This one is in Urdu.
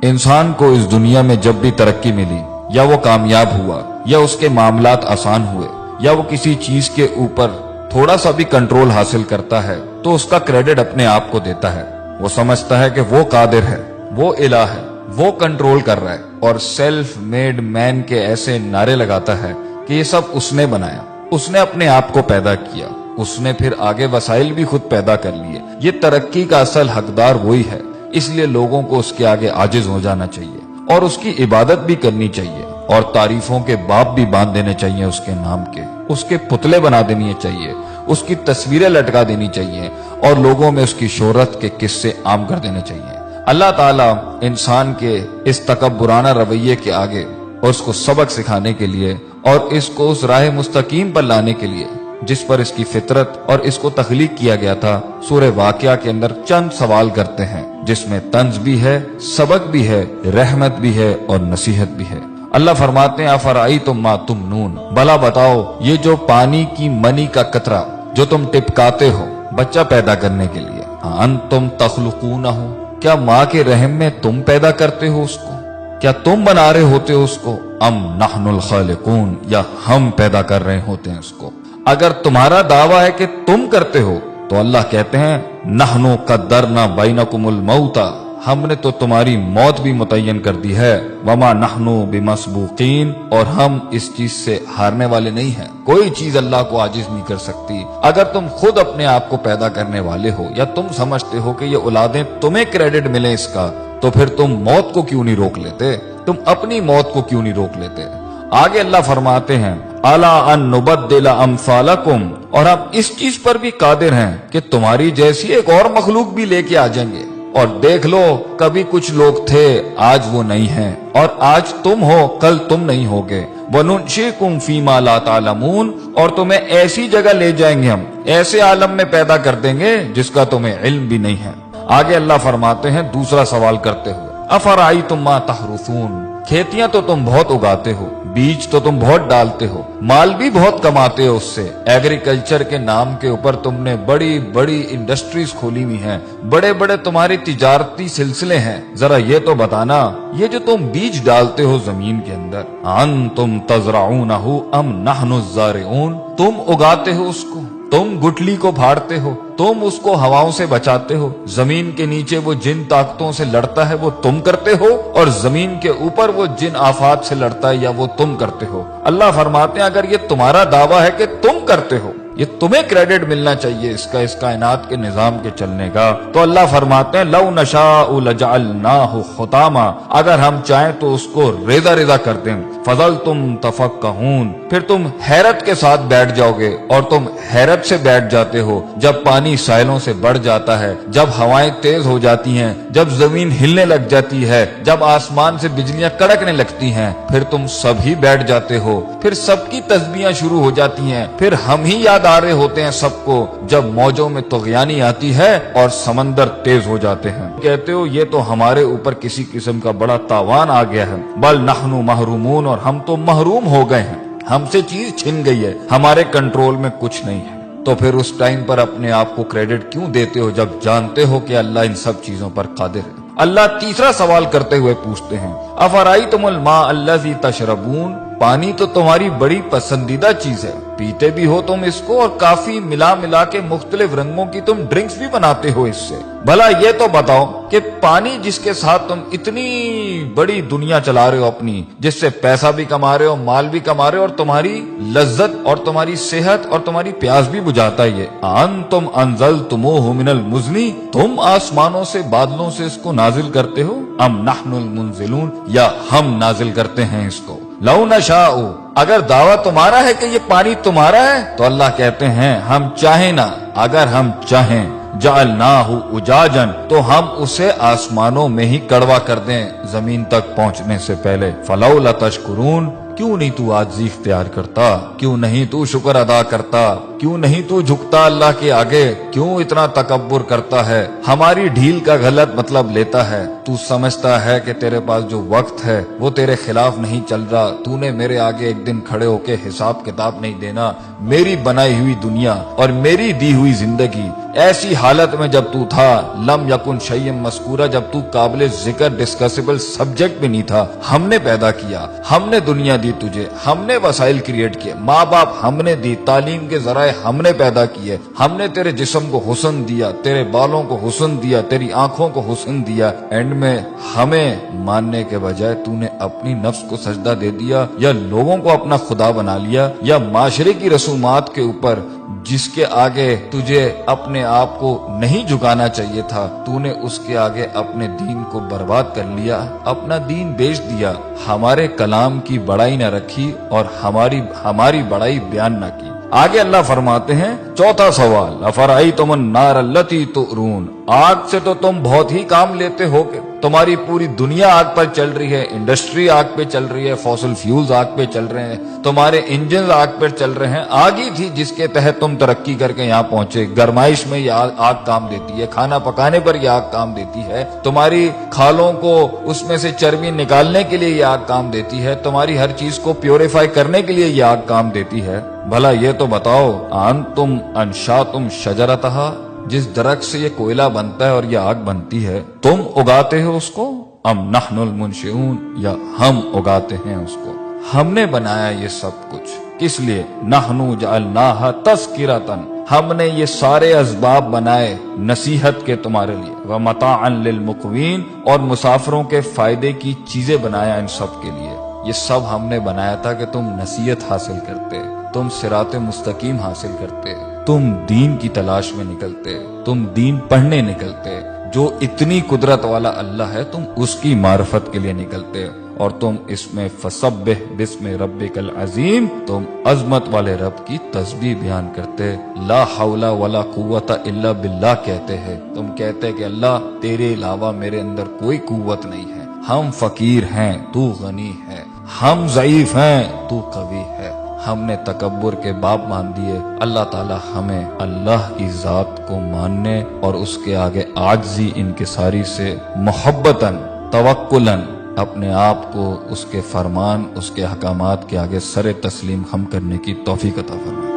انسان کو اس دنیا میں جب بھی ترقی ملی، یا وہ کامیاب ہوا، یا اس کے معاملات آسان ہوئے، یا وہ کسی چیز کے اوپر تھوڑا سا بھی کنٹرول حاصل کرتا ہے، تو اس کا کریڈٹ اپنے آپ کو دیتا ہے۔ وہ سمجھتا ہے کہ وہ قادر ہے، وہ الہ ہے، وہ کنٹرول کر رہا ہے، اور سیلف میڈ مین کے ایسے نعرے لگاتا ہے کہ یہ سب اس نے بنایا، اس نے اپنے آپ کو پیدا کیا، اس نے پھر آگے وسائل بھی خود پیدا کر لیے۔ یہ ترقی کا اصل حقدار وہی ہے، اس لیے لوگوں کو اس کے آگے عاجز ہو جانا چاہیے اور اس کی عبادت بھی کرنی چاہیے، اور تعریفوں کے باب بھی باندھ دینے چاہیے اس کے نام کے، اس کے پتلے بنا دینے چاہیے، اس کی تصویریں لٹکا دینی چاہیے، اور لوگوں میں اس کی شہرت کے قصے عام کر دینے چاہیے۔ اللہ تعالیٰ انسان کے اس تکبرانہ رویے کے آگے اور اس کو سبق سکھانے کے لیے اور اس کو اس راہ مستقیم پر لانے کے لیے جس پر اس کی فطرت اور اس کو تخلیق کیا گیا تھا، سورہ واقعہ کے اندر چند سوال کرتے ہیں جس میں طنز بھی ہے، سبق بھی ہے، رحمت بھی ہے اور نصیحت بھی ہے۔ اللہ فرماتے ہیں افرأیتم ما تمنون، بھلا بتاؤ یہ جو پانی کی منی کا قطرہ جو تم ٹپکاتے ہو بچہ پیدا کرنے کے لیے، انتم تخلقونہ، کیا ماں کے رحم میں تم پیدا کرتے ہو اس کو؟ کیا تم بنا رہے ہوتے ہو اس کو؟ ام نحن الخالقون، یا ہم پیدا کر رہے ہوتے ہیں اس کو؟ اگر تمہارا دعویٰ ہے کہ تم کرتے ہو تو اللہ کہتے ہیں نحن قدرنا بینکم الموت، ہم نے تو تمہاری موت بھی متعین کر دی ہے، وما نحن بمسبوقین، اور ہم اس چیز سے ہارنے والے نہیں ہیں۔ کوئی چیز اللہ کو عاجز نہیں کر سکتی۔ اگر تم خود اپنے آپ کو پیدا کرنے والے ہو یا تم سمجھتے ہو کہ یہ اولادیں تمہیں کریڈٹ ملے اس کا، تو پھر تم موت کو کیوں نہیں روک لیتے؟ تم اپنی موت کو کیوں نہیں روک لیتے؟ آگے اللہ فرماتے ہیں الا ان نبدل امثالکم، اور ہم اس چیز پر بھی قادر ہیں کہ تمہاری جیسی ایک اور مخلوق بھی لے کے آ جائیں گے۔ اور دیکھ لو، کبھی کچھ لوگ تھے، آج وہ نہیں ہیں، اور آج تم ہو، کل تم نہیں ہوگے۔ وَنُنشِئْكُمْ فِي مَا لَا تَعْلَمُونَ، اور تمہیں ایسی جگہ لے جائیں گے، ہم ایسے عالم میں پیدا کر دیں گے جس کا تمہیں علم بھی نہیں ہے۔ آگے اللہ فرماتے ہیں دوسرا سوال کرتے ہوئے افرأیتم ما تحرثون، کھیتیاں تو تم بہت اگاتے ہو، بیج تو تم بہت ڈالتے ہو، مال بھی بہت کماتے ہو اس سے، ایگریکلچر کے نام کے اوپر تم نے بڑی بڑی انڈسٹریز کھولی ہوئی ہیں، بڑے بڑے تمہارے تجارتی سلسلے ہیں، ذرا یہ تو بتانا یہ جو تم بیج ڈالتے ہو زمین کے اندر، انتم تزرعونہ ام نحن الزارعون، تم اگاتے ہو اس کو، تم گٹلی کو پھاڑتے ہو، تم اس کو ہواؤں سے بچاتے ہو، زمین کے نیچے وہ جن طاقتوں سے لڑتا ہے وہ تم کرتے ہو، اور زمین کے اوپر وہ جن آفات سے لڑتا ہے یا وہ تم کرتے ہو۔ اللہ فرماتے ہیں اگر یہ تمہارا دعویٰ ہے کہ تم کرتے ہو، یہ تمہیں کریڈٹ ملنا چاہیے اس کائنات کے نظام کے چلنے کا، تو اللہ فرماتے ہیں لو نشاء لجعلناہ حطاما، اگر ہم چاہیں تو اس کو ریزہ ریزہ کر دیں، فظلتم تفکہون، پھر تم حیرت کے ساتھ بیٹھ جاؤ گے، اور تم حیرت سے بیٹھ جاتے ہو جب پانی ساحلوں سے بڑھ جاتا ہے، جب ہوائیں تیز ہو جاتی ہیں، جب زمین ہلنے لگ جاتی ہے، جب آسمان سے بجلیاں کڑکنے لگتی ہیں، پھر تم سب ہی بیٹھ جاتے ہو، پھر سب کی تسبیحاں شروع ہو جاتی ہیں، پھر ہم ہی یاد آ رہے ہوتے ہیں سب کو جب موجوں میں طغیانی آتی ہے اور سمندر تیز ہو جاتے ہیں۔ کہتے ہو یہ تو ہمارے اوپر کسی قسم کا بڑا تاوان آ گیا ہے، بل نحن محرومون، اور ہم تو محروم ہو گئے ہیں، ہم سے چیز چھن گئی ہے، ہمارے کنٹرول میں کچھ نہیں ہے۔ تو پھر اس ٹائم پر اپنے آپ کو کریڈٹ کیوں دیتے ہو جب جانتے ہو کہ اللہ ان سب چیزوں پر قادر ہے؟ اللہ تیسرا سوال کرتے ہوئے پوچھتے ہیں افرأیتم الماء الذی تشربون، پانی تو تمہاری بڑی پسندیدہ چیز ہے، پیتے بھی ہو تم اس کو، اور کافی ملا کے مختلف رنگوں کی تم ڈرنکس بھی بناتے ہو اس سے، بھلا یہ تو بتاؤ کہ پانی جس کے ساتھ تم اتنی بڑی دنیا چلا رہے ہو اپنی، جس سے پیسہ بھی کما رہے ہو، مال بھی کما رہے ہو، اور تمہاری لذت اور تمہاری صحت اور تمہاری پیاس بھی بجھاتا ہے، یہ انتم انزلتموہ من المزن، تم آسمانوں سے بادلوں سے اس کو نازل کرتے ہو، ام نحن المنزلون، یا ہم نازل کرتے ہیں اس کو۔ لو نشاء، اگر دعویٰ تمہارا ہے کہ یہ پانی تمہارا ہے تو اللہ کہتے ہیں ہم چاہیں نا، اگر ہم چاہیں جعلناہ اجاجا، تو ہم اسے آسمانوں میں ہی کڑوا کر دیں زمین تک پہنچنے سے پہلے، فلولا تشکرون، کیوں نہیں تو عاجزی اختیار کرتا، کیوں نہیں تو شکر ادا کرتا، کیوں نہیں تو جھکتا اللہ کے آگے، کیوں اتنا تکبر کرتا ہے، ہماری ڈھیل کا غلط مطلب لیتا ہے، تو سمجھتا ہے کہ تیرے پاس جو وقت ہے وہ تیرے خلاف نہیں چل رہا، تو نے میرے آگے ایک دن کھڑے ہو کے حساب کتاب نہیں دینا، میری بنائی ہوئی دنیا اور میری دی ہوئی زندگی ایسی حالت میں جب تو تھا لم یکن شیء مذکورا، جب تو قابل ذکر ڈسکسیبل سبجیکٹ بھی نہیں تھا، ہم نے پیدا کیا، ہم نے دنیا دی تجھے، ہم نے وسائل کریٹ کیے، ماں باپ ہم نے دی، تعلیم کے ذرائع ہم نے پیدا کیے، ہم نے تیرے جسم کو حسن دیا، تیرے بالوں کو حسن دیا، تیری آنکھوں کو حسن دیا، اینڈ میں ہمیں ماننے کے بجائے تو نے اپنی نفس کو سجدہ دے دیا، یا لوگوں کو اپنا خدا بنا لیا، یا معاشرے کی رسومات کے اوپر جس کے آگے تجھے اپنے آپ کو نہیں جھکانا چاہیے تھا، تو نے اس کے آگے اپنے دین کو برباد کر لیا، اپنا دین بیچ دیا، ہمارے کلام کی بڑائی نہ رکھی اور ہماری بڑائی بیان نہ کی۔ آگے اللہ فرماتے ہیں چوتھا سوال، افرأیتم النار التی تؤرون، آگ سے تو تم بہت ہی کام لیتے ہو کہ تمہاری پوری دنیا آگ پر چل رہی ہے، انڈسٹری آگ پہ چل رہی ہے، فوسل فیولز آگ پہ چل رہے ہیں، تمہارے انجنز آگ پر چل رہے ہیں، آگ ہی تھی جس کے تحت تم ترقی کر کے یہاں پہنچے، گرمائش میں یہ آگ کام دیتی ہے، کھانا پکانے پر یہ آگ کام دیتی ہے، تمہاری کھالوں کو اس میں سے چربی نکالنے کے لیے یہ آگ کام دیتی ہے، تمہاری ہر چیز کو پیوریفائی کرنے کے لیے یہ آگ کام دیتی ہے۔ بھلا یہ تو بتاؤ انتم انشاتم شجرتہا، جس درخت سے یہ کوئلہ بنتا ہے اور یہ آگ بنتی ہے، تم اگاتے ہو اس کو، ام نحن المنشئون، یا ہم اگاتے ہیں اس کو، ہم نے بنایا یہ سب کچھ، کس لیے؟ نحن جعلناها تذکرۃ، ہم نے یہ سارے اسباب بنائے نصیحت کے تمہارے لیے، ومتاعا للمقوین، اور مسافروں کے فائدے کی چیزیں بنایا ان سب کے لیے، یہ سب ہم نے بنایا تھا کہ تم نصیحت حاصل کرتے، تم صراط مستقیم حاصل کرتے، تم دین کی تلاش میں نکلتے، تم دین پڑھنے نکلتے، جو اتنی قدرت والا اللہ ہے تم اس کی معرفت کے لیے نکلتے، اور تم اس میں فسبح بسم ربک العظیم، تم عظمت والے رب کی تسبیح بیان کرتے، لا حول ولا قوت الا باللہ کہتے ہیں، تم کہتے کہ اللہ تیرے علاوہ میرے اندر کوئی قوت نہیں ہے، ہم فقیر ہیں تو غنی ہے، ہم ضعیف ہیں تو قوی ہے، ہم نے تکبر کے باب مان دیے۔ اللہ تعالی ہمیں اللہ کی ذات کو ماننے اور اس کے آگے عاجزی انکساری سے محبتاً توکلاً اپنے آپ کو اس کے فرمان، اس کے احکامات کے آگے سر تسلیم خم کرنے کی توفیق عطا فرمائے۔